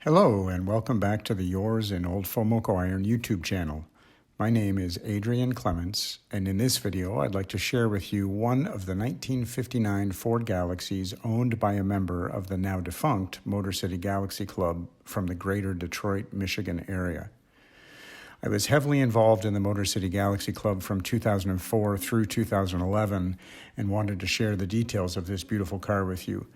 Hello and welcome back to the Yours in Old FoMoCo Iron YouTube channel. My name is Adrian Clements, and in this video I'd like to share with you one of the 1959 Ford Galaxies owned by a member of the now-defunct Motor City Galaxie Club from the greater Detroit, Michigan area. I was heavily involved in the Motor City Galaxie Club from 2004 through 2011 and wanted to share the details of this beautiful car with you.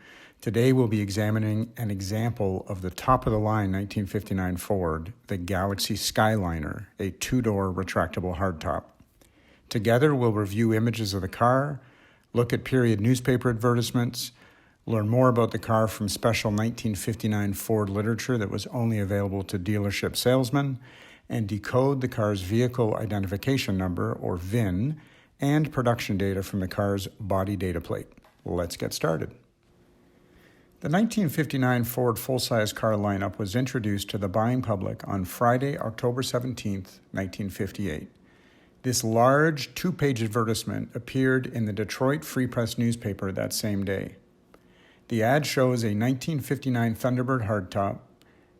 Today we'll be examining an example of the top-of-the-line 1959 Ford, the Galaxie Skyliner, a two-door retractable hardtop. Together we'll review images of the car, look at period newspaper advertisements, learn more about the car from special 1959 Ford literature that was only available to dealership salesmen, and decode the car's vehicle identification number, or VIN, and production data from the car's body data plate. Let's get started. The 1959 Ford full-size car lineup was introduced to the buying public on Friday, October 17, 1958. This large two-page advertisement appeared in the Detroit Free Press newspaper that same day. The ad shows a 1959 Thunderbird hardtop,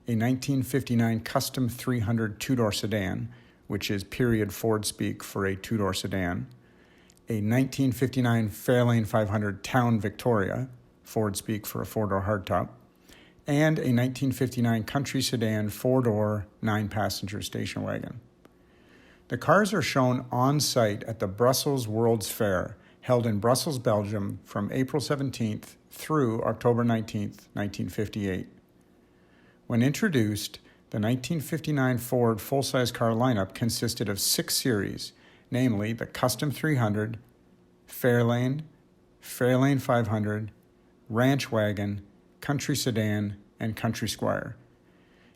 a 1959 Custom 300 two-door sedan, which is period Ford speak for a two-door sedan, a 1959 Fairlane 500 Town Victoria, Ford speak for a four-door hardtop, and a 1959 Country Sedan four-door, nine-passenger station wagon. The cars are shown on-site at the Brussels World's Fair, held in Brussels, Belgium, from April 17th through October 19th, 1958. When introduced, the 1959 Ford full-size car lineup consisted of 6 series, namely the Custom 300, Fairlane, Fairlane 500, Ranch Wagon, Country Sedan, and Country Squire.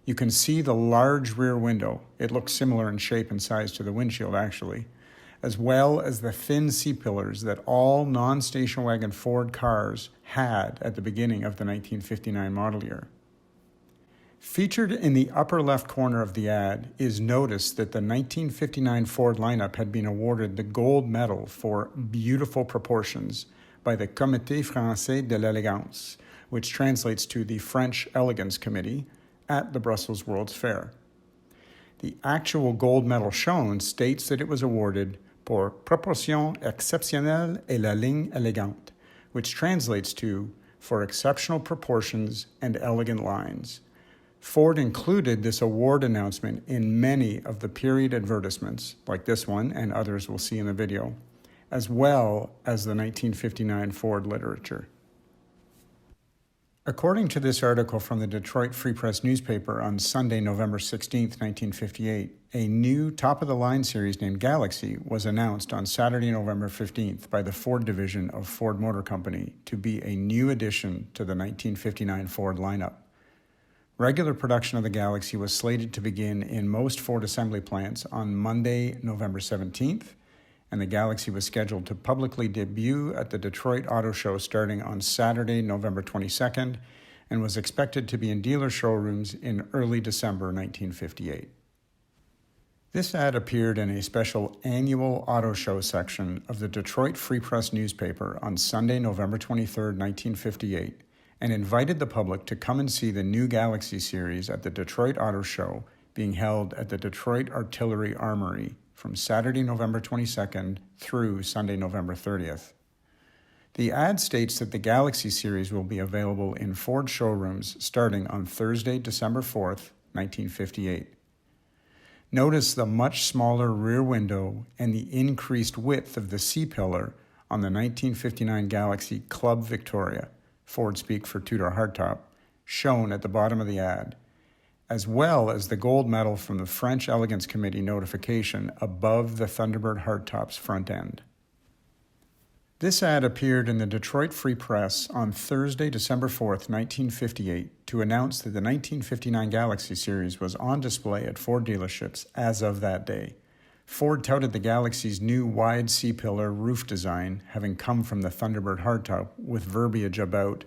You can see the large rear window. It looks similar in shape and size to the windshield, actually, as well as the thin C-pillars that all non-station wagon Ford cars had at the beginning of the 1959 model year. Featured in the upper left corner of the ad is notice that the 1959 Ford lineup had been awarded the gold medal for beautiful proportions by the Comité Français de l'Élégance, which translates to the French Elegance Committee, at the Brussels World's Fair. The actual gold medal shown states that it was awarded pour proportion exceptionnelle et la ligne élégante, which translates to for exceptional proportions and elegant lines. Ford included this award announcement in many of the period advertisements, like this one and others we'll see in the video, as well as the 1959 Ford literature. According to this article from the Detroit Free Press newspaper on Sunday, November 16, 1958, a new top-of-the-line series named Galaxie was announced on Saturday, November 15th by the Ford division of Ford Motor Company to be a new addition to the 1959 Ford lineup. Regular production of the Galaxie was slated to begin in most Ford assembly plants on Monday, November 17th, and the Galaxie was scheduled to publicly debut at the Detroit Auto Show starting on Saturday, November 22nd, and was expected to be in dealer showrooms in early December 1958. This ad appeared in a special annual auto show section of the Detroit Free Press newspaper on Sunday, November 23, 1958, and invited the public to come and see the new Galaxie series at the Detroit Auto Show being held at the Detroit Artillery Armory from Saturday, November 22nd through Sunday, November 30th. The ad states that the Galaxie series will be available in Ford showrooms starting on Thursday, December 4th, 1958. Notice the much smaller rear window and the increased width of the C-pillar on the 1959 Galaxie Club Victoria, Ford speak for two-door hardtop, shown at the bottom of the ad, as well as the gold medal from the French Elegance Committee notification above the Thunderbird hardtop's front end. This ad appeared in the Detroit Free Press on Thursday, December 4th, 1958, to announce that the 1959 Galaxie series was on display at Ford dealerships as of that day. Ford touted the Galaxie's new wide C-pillar roof design, having come from the Thunderbird hardtop, with verbiage about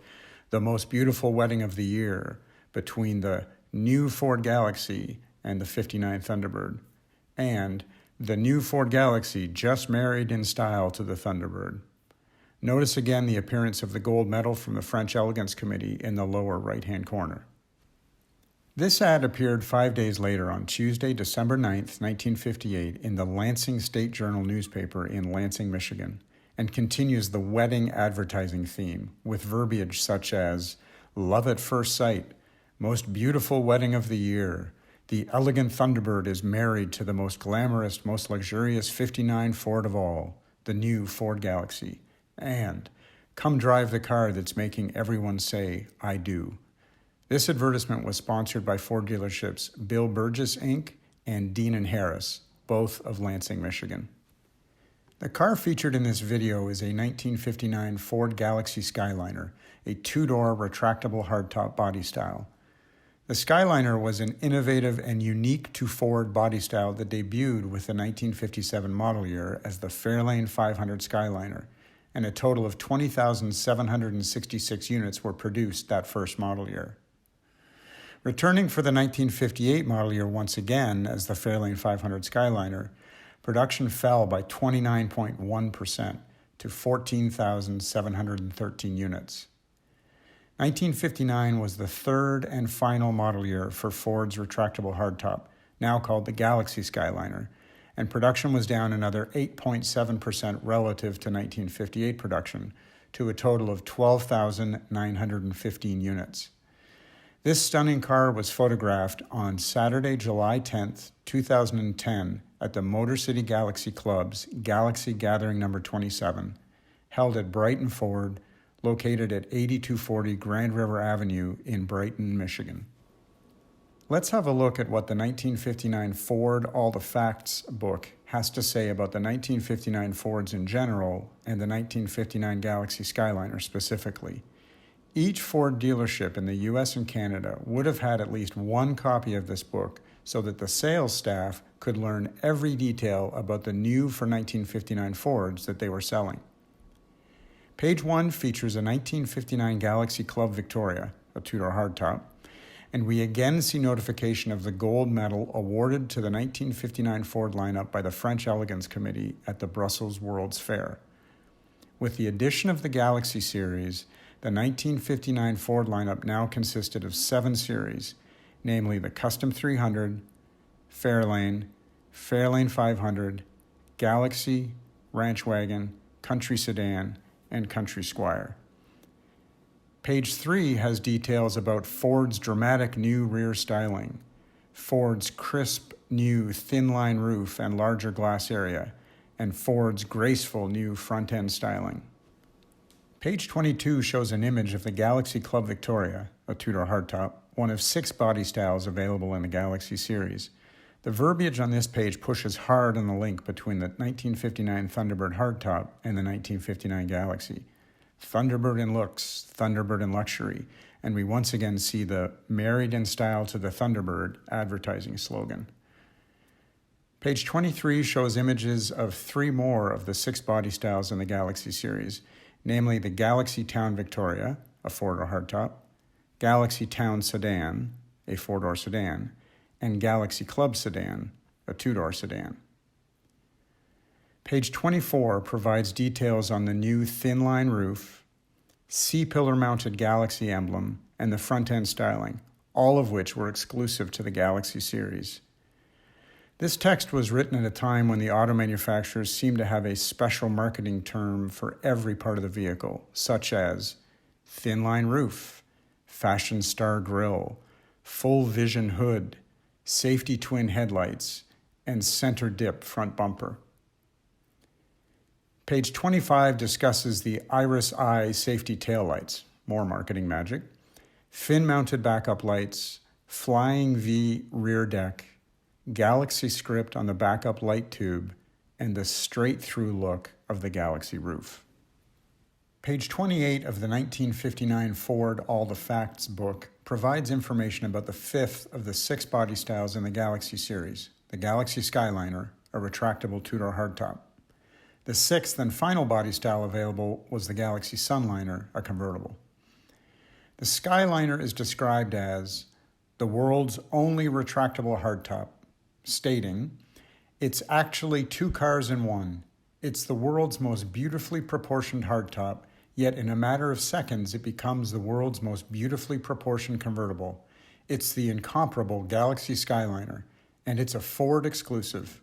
the most beautiful wedding of the year between the new Ford Galaxie and the 59 Thunderbird, and the new Ford Galaxie just married in style to the Thunderbird. Notice again the appearance of the gold medal from the French Elegance Committee in the lower right-hand corner. This ad appeared 5 days later on Tuesday, December 9th, 1958, in the Lansing State Journal newspaper in Lansing, Michigan, and continues the wedding advertising theme with verbiage such as "Love at first sight," "Most beautiful wedding of the year," "The elegant Thunderbird is married to the most glamorous, most luxurious '59 Ford of all, the new Ford Galaxie," and "Come drive the car that's making everyone say, I do." This advertisement was sponsored by Ford dealerships Bill Burgess, Inc. and Dean and Harris, both of Lansing, Michigan. The car featured in this video is a 1959 Ford Galaxie Skyliner, a two-door retractable hardtop body style. The Skyliner was an innovative and unique to Ford body style that debuted with the 1957 model year as the Fairlane 500 Skyliner, and a total of 20,766 units were produced that first model year. Returning for the 1958 model year once again as the Fairlane 500 Skyliner, production fell by 29.1% to 14,713 units. 1959 was the third and final model year for Ford's retractable hardtop, now called the Galaxie Skyliner, and production was down another 8.7% relative to 1958 production, to a total of 12,915 units. This stunning car was photographed on Saturday, July 10, 2010, at the Motor City Galaxie Club's Galaxie Gathering No. 27, held at Brighton Ford, located at 8240 Grand River Avenue in Brighton, Michigan. Let's have a look at what the 1959 Ford All the Facts book has to say about the 1959 Fords in general and the 1959 Galaxie Skyliner specifically. Each Ford dealership in the US and Canada would have had at least one copy of this book so that the sales staff could learn every detail about the new for 1959 Fords that they were selling. Page 1 features a 1959 Galaxie Club Victoria, a two-door hardtop, and we again see notification of the gold medal awarded to the 1959 Ford lineup by the French Elegance Committee at the Brussels World's Fair. With the addition of the Galaxie series, the 1959 Ford lineup now consisted of 7 series, namely the Custom 300, Fairlane, Fairlane 500, Galaxie, Ranch Wagon, Country Sedan, and Country Squire. Page 3 has details about Ford's dramatic new rear styling, Ford's crisp new thin-line roof and larger glass area, and Ford's graceful new front-end styling. Page 22 shows an image of the Galaxie Club Victoria, a two-door hardtop, one of 6 body styles available in the Galaxie series. The verbiage on this page pushes hard on the link between the 1959 Thunderbird hardtop and the 1959 Galaxie. Thunderbird in looks, Thunderbird in luxury, and we once again see the "Married in Style to the Thunderbird" advertising slogan. Page 23 shows images of 3 more of the 6 body styles in the Galaxie series, namely the Galaxie Town Victoria, a 4-door hardtop, Galaxie Town Sedan, a 4-door sedan, and Galaxie Club Sedan, a 2-door sedan. Page 24 provides details on the new thin-line roof, C-pillar mounted Galaxie emblem, and the front-end styling, all of which were exclusive to the Galaxie series. This text was written at a time when the auto manufacturers seemed to have a special marketing term for every part of the vehicle, such as thin-line roof, fashion star grille, full vision hood, safety twin headlights, and center dip front bumper. Page 25 discusses the Iris Eye safety taillights, more marketing magic, fin-mounted backup lights, flying V rear deck, Galaxie script on the backup light tube, and the straight-through look of the Galaxie roof. Page 28 of the 1959 Ford All the Facts book provides information about the 5th of the 6 body styles in the Galaxie series, the Galaxie Skyliner, a retractable 2-door hardtop. The 6th and final body style available was the Galaxie Sunliner, a convertible. The Skyliner is described as the world's only retractable hardtop, stating, "It's actually 2 cars in one. It's the world's most beautifully proportioned hardtop, yet in a matter of seconds it becomes the world's most beautifully proportioned convertible. It's the incomparable Galaxie Skyliner, and it's a Ford exclusive.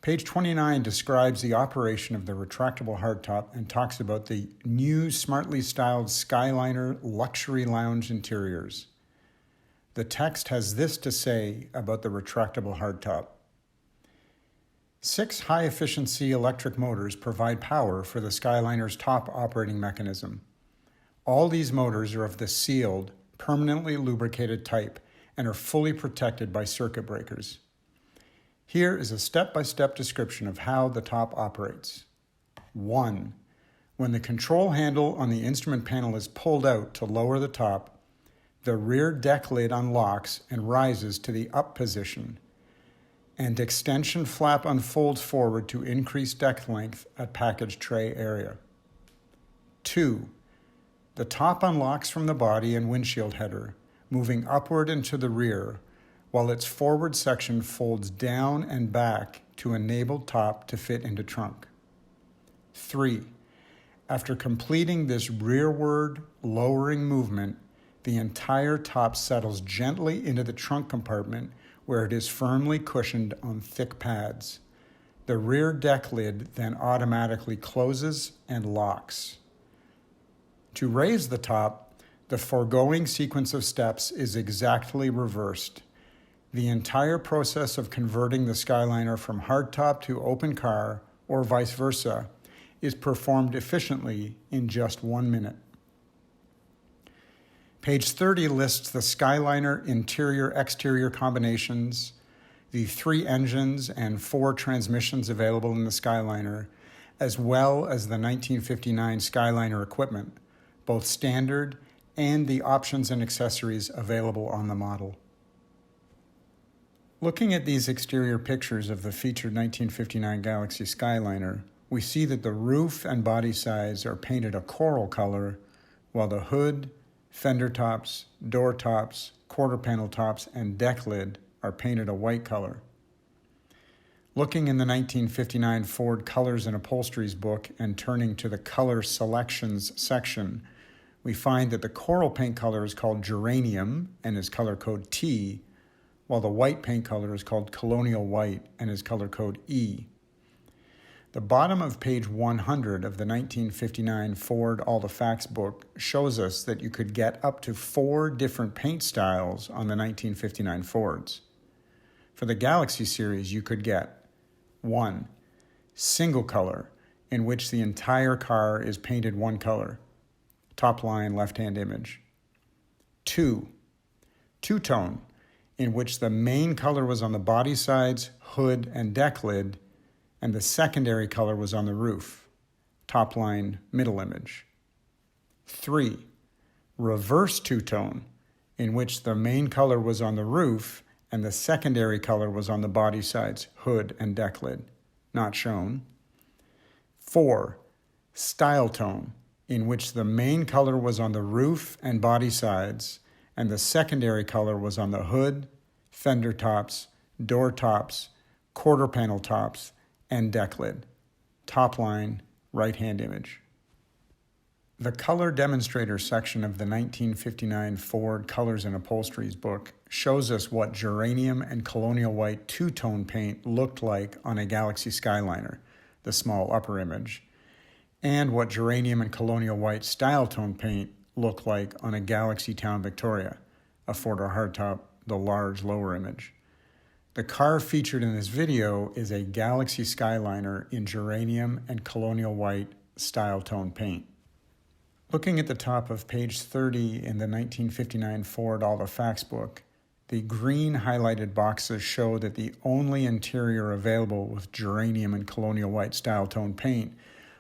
Page 29 describes the operation of the retractable hardtop and talks about the new smartly styled Skyliner luxury lounge interiors. The text has this to say about the retractable hardtop. 6 high-efficiency electric motors provide power for the Skyliner's top operating mechanism. All these motors are of the sealed, permanently lubricated type and are fully protected by circuit breakers. Here is a step-by-step description of how the top operates. 1. When the control handle on the instrument panel is pulled out to lower the top, the rear deck lid unlocks and rises to the up position, and extension flap unfolds forward to increase deck length at package tray area. 2. The top unlocks from the body and windshield header, moving upward and to the rear, while its forward section folds down and back to enable top to fit into trunk. 3. After completing this rearward lowering movement, the entire top settles gently into the trunk compartment where it is firmly cushioned on thick pads. The rear deck lid then automatically closes and locks. To raise the top, the foregoing sequence of steps is exactly reversed. The entire process of converting the Skyliner from hardtop to open car, or vice versa, is performed efficiently in just 1 minute. Page 30 lists the Skyliner interior-exterior combinations, the 3 engines and 4 transmissions available in the Skyliner, as well as the 1959 Skyliner equipment, both standard and the options and accessories available on the model. Looking at these exterior pictures of the featured 1959 Galaxie Skyliner, we see that the roof and body sides are painted a coral color, while the hood, fender tops, door tops, quarter panel tops, and deck lid are painted a white color. Looking in the 1959 Ford Colors and Upholsteries book and turning to the Color Selections section, we find that the coral paint color is called geranium and is color code T, while the white paint color is called colonial white and is color code E. The bottom of page 100 of the 1959 Ford All the Facts book shows us that you could get up to 4 different paint styles on the 1959 Fords. For the Galaxie series, you could get 1. Single color, in which the entire car is painted one color. Top line, left-hand image. 2. Two-tone, in which the main color was on the body sides, hood, and deck lid, and the secondary color was on the roof. Top line, middle image. 3. Reverse two-tone, in which the main color was on the roof and the secondary color was on the body sides, hood, and deck lid. Not shown. 4. Style tone, in which the main color was on the roof and body sides, and the secondary color was on the hood, fender tops, door tops, quarter panel tops, and deck lid. Top line, right-hand image. The color demonstrator section of the 1959 Ford Colors and Upholsteries book shows us what geranium and colonial white two-tone paint looked like on a Galaxie Skyliner, the small upper image, and what geranium and colonial white style tone paint looked like on a Galaxie Town Victoria, a Ford hardtop, the large lower image. The car featured in this video is a Galaxie Skyliner in geranium and colonial white style tone paint. Looking at the top of page 30 in the 1959 Ford All the Facts book, the green highlighted boxes show that the only interior available with geranium and colonial white style tone paint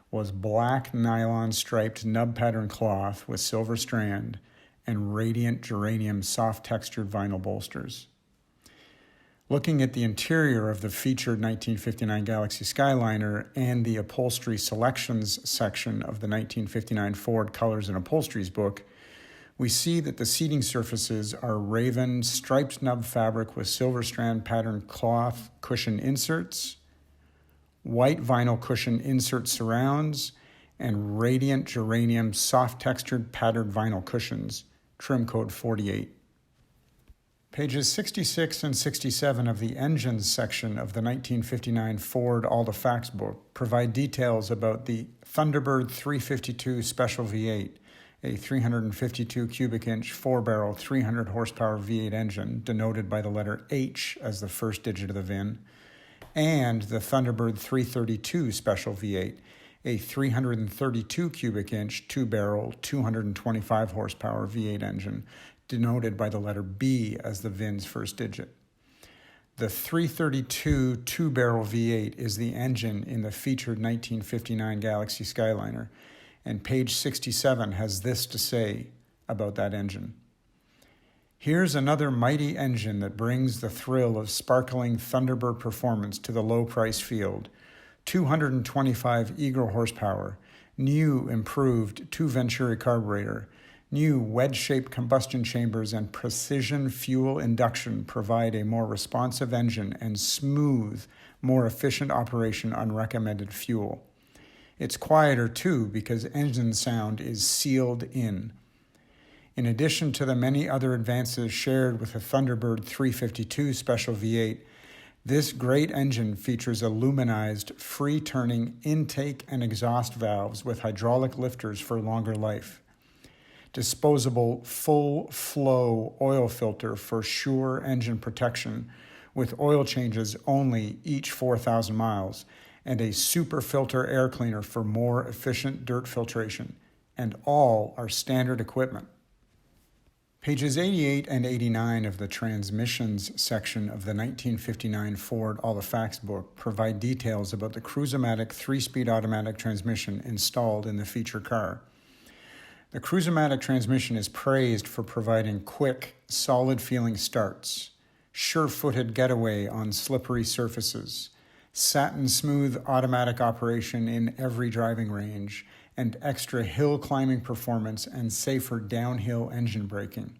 was black nylon striped nub pattern cloth with silver strand and radiant geranium soft textured vinyl bolsters. Looking at the interior of the featured 1959 Galaxie Skyliner and the upholstery selections section of the 1959 Ford Colors and Upholsteries book, we see that the seating surfaces are raven striped nub fabric with silver strand pattern cloth cushion inserts, white vinyl cushion insert surrounds, and radiant geranium soft textured patterned vinyl cushions, trim code 48. Pages 66 and 67 of the engines section of the 1959 Ford All the Facts book provide details about the Thunderbird 352 Special V8, a 352 cubic inch, 4-barrel, 300 horsepower V8 engine, denoted by the letter H as the first digit of the VIN, and the Thunderbird 332 Special V8, a 332 cubic inch, 2-barrel, 225 horsepower V8 engine, denoted by the letter B as the VIN's first digit. The 332 2-barrel V8 is the engine in the featured 1959 Galaxie Skyliner, and page 67 has this to say about that engine. Here's another mighty engine that brings the thrill of sparkling Thunderbird performance to the low-price field. 225 eager horsepower, new improved 2 Venturi carburetor, new wedge-shaped combustion chambers and precision fuel induction provide a more responsive engine and smooth, more efficient operation on recommended fuel. It's quieter too because engine sound is sealed in. In addition to the many other advances shared with the Thunderbird 352 Special V8, this great engine features aluminized, free-turning intake and exhaust valves with hydraulic lifters for longer life, disposable full-flow oil filter for sure engine protection with oil changes only each 4,000 miles, and a super filter air cleaner for more efficient dirt filtration, and all are standard equipment. Pages 88 and 89 of the Transmissions section of the 1959 Ford All the Facts book provide details about the Cruise-O-Matic 3-speed automatic transmission installed in the feature car. The Cruise-O-Matic transmission is praised for providing quick, solid-feeling starts, sure-footed getaway on slippery surfaces, satin-smooth automatic operation in every driving range, and extra hill-climbing performance and safer downhill engine braking.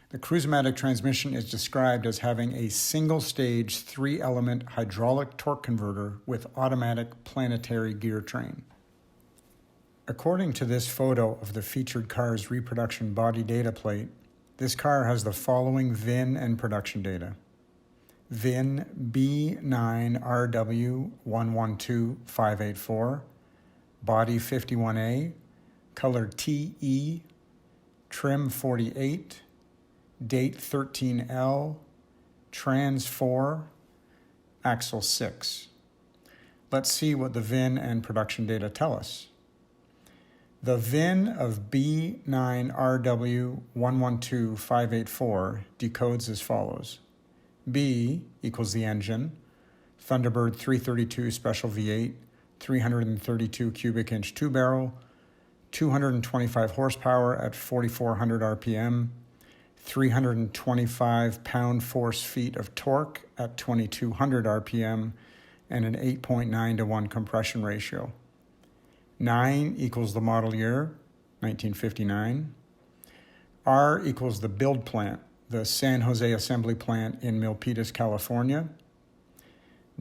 The Cruise-O-Matic transmission is described as having a single-stage, 3-element hydraulic torque converter with automatic planetary gear train. According to this photo of the featured car's reproduction body data plate, this car has the following VIN and production data. VIN B9RW112584, body 51A, color TE, trim 48, date 13L, trans 4, axle 6. Let's see what the VIN and production data tell us. The VIN of B9RW112584 decodes as follows. B equals the engine, Thunderbird 332 Special V8, 332 cubic inch 2-barrel, 225 horsepower at 4,400 RPM, 325 pound-force-feet of torque at 2,200 RPM, and an 8.9 to 1 compression ratio. 9 equals the model year, 1959. R equals the build plant, the San Jose assembly plant in Milpitas, California.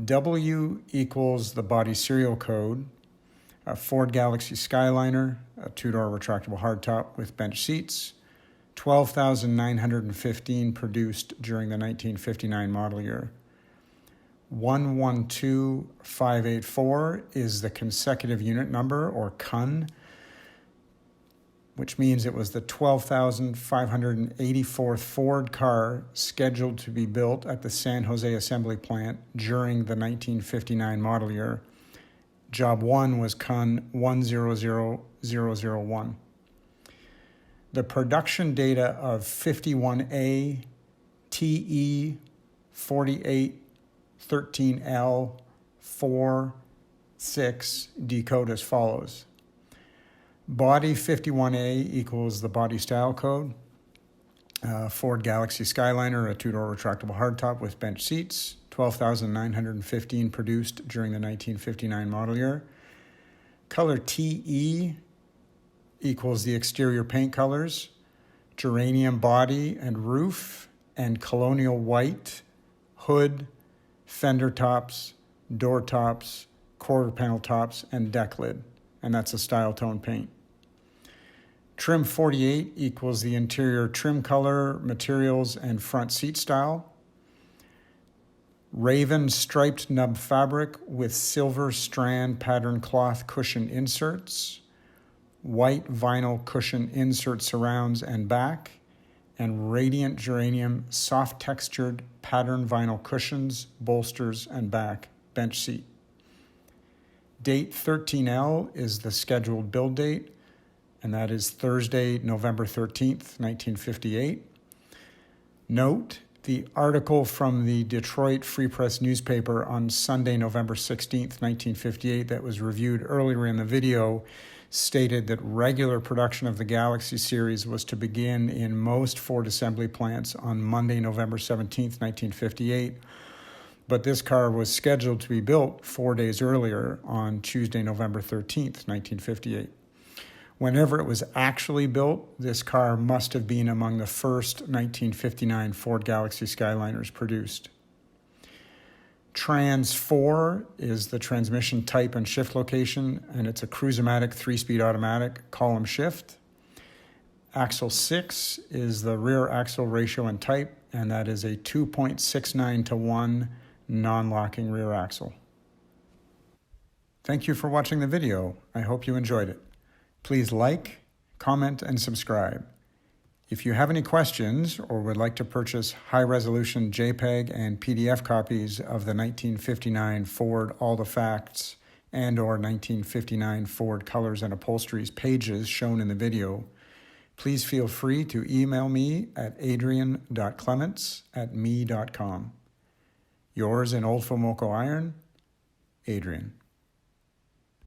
W equals the body serial code, a Ford Galaxie Skyliner, a 2-door retractable hardtop with bench seats, 12,915 produced during the 1959 model year. 112584 is the consecutive unit number, or CUN, which means it was the 12,584th Ford car scheduled to be built at the San Jose assembly plant during the 1959 model year. Job 1 was CUN 100001. The production data of 51A, TE, 48, 13L, 4, 6 decode as follows. Body 51A equals the body style code. Ford Galaxie Skyliner, a 2-door retractable hardtop with bench seats, 12,915 produced during the 1959 model year. Color TE equals the exterior paint colors, geranium body and roof, and colonial white, hood, fender tops, door tops, quarter panel tops, and deck lid, and that's a style tone paint. Trim 48 equals the interior trim color, materials, and front seat style. Raven striped nub fabric with silver strand pattern cloth cushion inserts. White vinyl cushion insert surrounds and back. And radiant geranium soft textured pattern vinyl cushions, bolsters, and back bench seat. Date 13L is the scheduled build date, and that is Thursday, November 13th, 1958. Note, the article from the Detroit Free Press newspaper on Sunday, November 16th, 1958, that was reviewed earlier in the video, stated that regular production of the Galaxie series was to begin in most Ford assembly plants on Monday, November 17th, 1958, but this car was scheduled to be built 4 days earlier on Tuesday, November 13th, 1958. Whenever it was actually built, this car must have been among the first 1959 Ford Galaxie Skyliners produced. Trans 4 is the transmission type and shift location, and it's a Cruise-O-Matic 3-speed automatic column shift. Axle 6 is the rear axle ratio and type, and that is a 2.69 to 1 non-locking rear axle. Thank you for watching the video. I hope you enjoyed it. Please like, comment, and subscribe. If you have any questions or would like to purchase high-resolution JPEG and PDF copies of the 1959 Ford All the Facts and/or 1959 Ford Colors and Upholsteries pages shown in the video, please feel free to email me at adrian.clements@me.com. Yours in Old FoMoCo iron, Adrian.